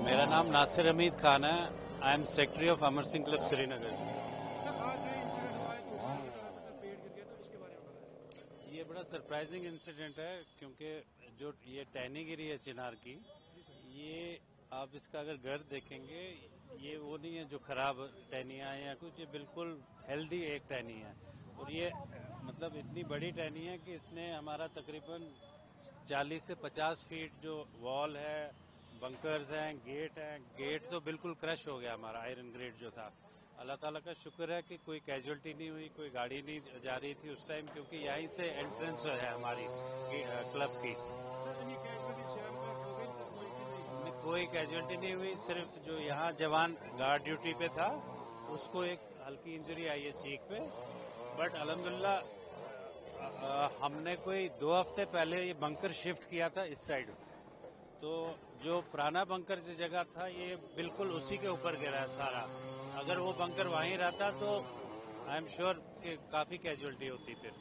मेरा नाम नासिर हमीद खान है। I am secretary of Amar Singh club Srinagar. ये बड़ा सरप्राइजिंग इंसिडेंट है क्योंकि जो ये टहनी गिरी है चिनार की, ये आप इसका अगर घर देखेंगे, ये वो नहीं है जो खराब टहनियाँ या कुछ, ये बिल्कुल हेल्दी एक टहनी है। और ये मतलब इतनी बड़ी टहनी है कि इसने हमारा तकरीबन 40 से 50 फीट जो वॉल है, बंकर्स हैं, गेट तो बिल्कुल क्रश हो गया हमारा आयरन ग्रेड जो था। अल्लाह ताला का शुक्र है कि कोई कैजुअल्टी नहीं हुई, कोई गाड़ी नहीं जा रही थी उस टाइम, क्योंकि यहीं से एंट्रेंस है हमारी क्लब की। कोई कैजुअल्टी नहीं हुई, सिर्फ जो यहाँ जवान गार्ड ड्यूटी पे था उसको एक हल्की इंजरी आई है चीक पे। बट अल्हम्दुलिल्लाह हमने कोई 2 हफ्ते पहले ये बंकर शिफ्ट किया था इस साइड, तो जो पुराना बंकर जो जगह था ये बिल्कुल उसी के ऊपर गिरा है सारा। अगर वो बंकर वहीं रहता तो आई एम श्योर कि काफी कैजुअल्टी होती फिर।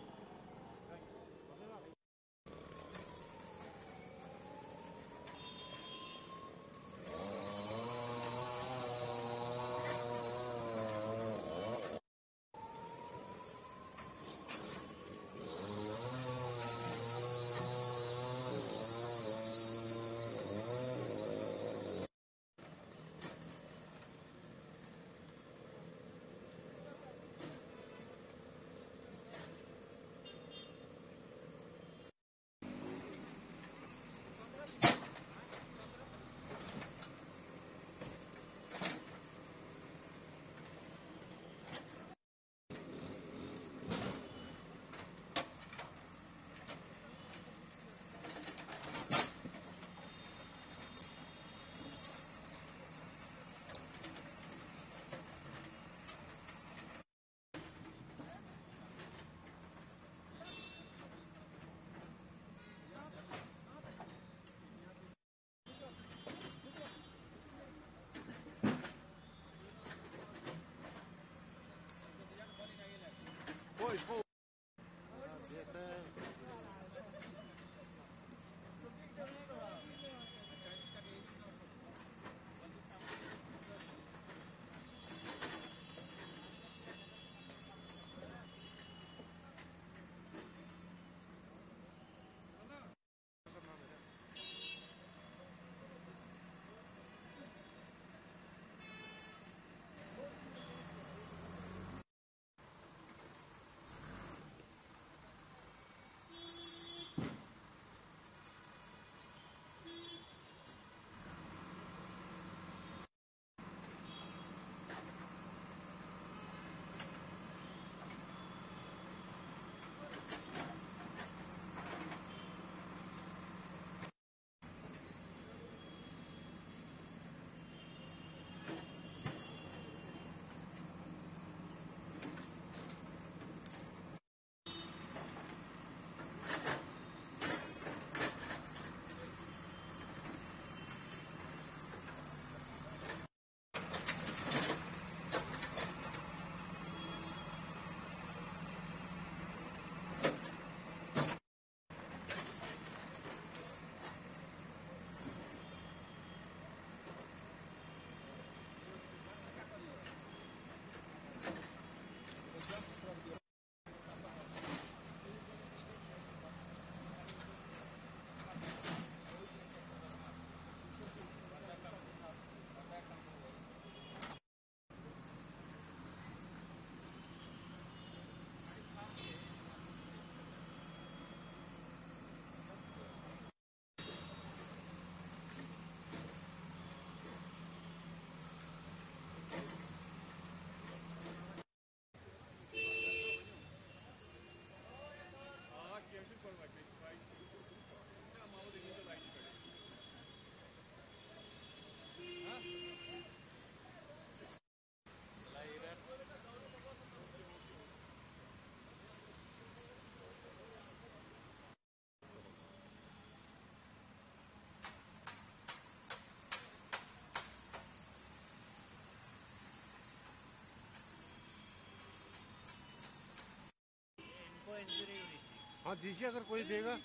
हाँ दीजिए अगर कोई देगा।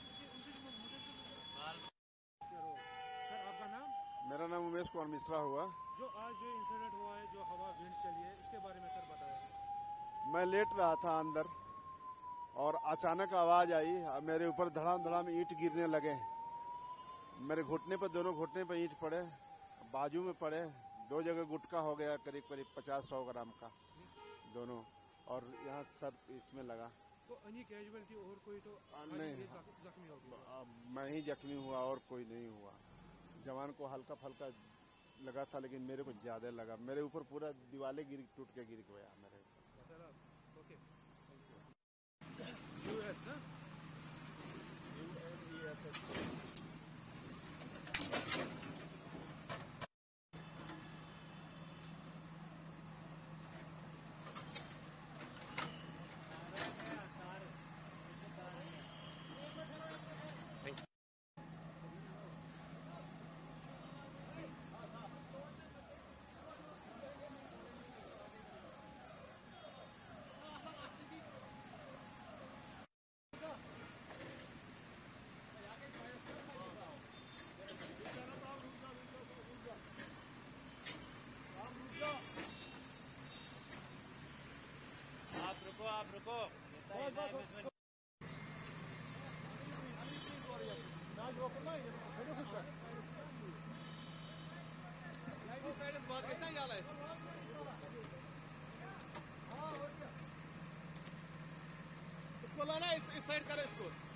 सर आपका नाम? मेरा नाम उमेश नरेश कुमार मिश्रा हुआ। जो आज जो इंसिडेंट हुआ है, जो हवा विंड चली है, इसके बारे में सर बताया। मैं लेट रहा था अंदर और अचानक आवाज आई, मेरे ऊपर धड़ाम धड़ाम ईंट गिरने लगे। मेरे घुटने पर, दोनों घुटने पर ईंट पड़े, बाजू में पड़े, 2 जगह गुटका हो गया, करीब करीब 50-100 ग्राम का दोनों, और यहाँ सर इसमें लगा। तो एनी कैजुअलिटी और कोई तो नहीं, जख्मी हो गया? मैं ही जख्मी हुआ और कोई नहीं हुआ। जवान को हल्का फल्का लगा था, लेकिन मेरे को ज्यादा लगा। मेरे ऊपर पूरा दीवारें टूट के गिर गया मेरे ऊपर। ओके, यूएस आप रुको। इसको लाना, इस साइड करो इसको।